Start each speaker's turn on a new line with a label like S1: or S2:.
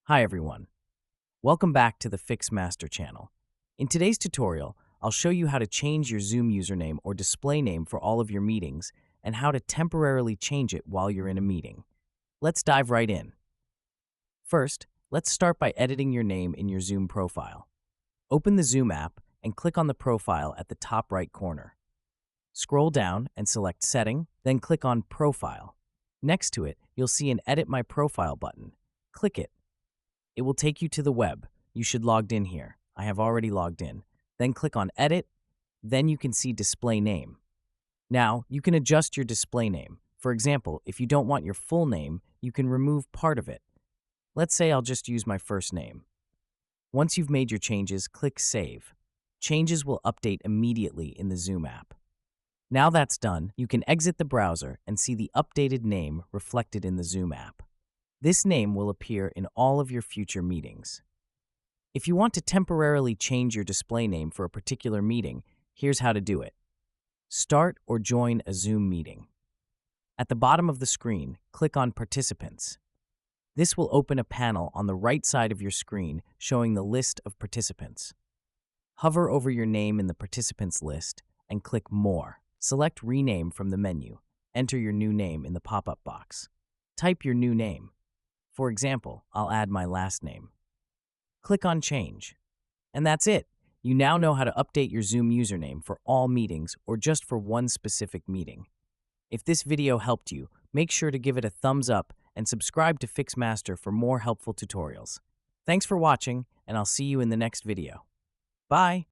S1: Hi everyone, welcome back to the Fix Master channel. In today's tutorial, I'll show you how to change your Zoom username or display name for all of your meetings and how to temporarily change it while you're in a meeting. Let's dive right in. First, let's start by editing your name in your Zoom profile. Open the Zoom app and click on the profile at the top right corner. Scroll down and select Setting, then click on Profile. Next to it, you'll see an Edit My Profile button. Click it. It will take you to the web. You should logged in here. I have already logged in. Then click on Edit. Then you can see Display Name. Now, you can adjust your display name. For example, if you don't want your full name, you can remove part of it. Let's say I'll just use my first name. Once you've made your changes, click Save. Changes will update immediately in the Zoom app. Now that's done, you can exit the browser and see the updated name reflected in the Zoom app. This name will appear in all of your future meetings. If you want to temporarily change your display name for a particular meeting, here's how to do it. Start or join a Zoom meeting. At the bottom of the screen, click on Participants. This will open a panel on the right side of your screen showing the list of participants. Hover over your name in the participants list and click More. Select Rename from the menu. Enter your new name in the pop-up box. Type your new name. For example, I'll add my last name. Click on Change. And that's it. You now know how to update your Zoom username for all meetings or just for one specific meeting. If this video helped you, make sure to give it a thumbs up and subscribe to Fixmaster for more helpful tutorials. Thanks for watching, and I'll see you in the next video. Bye!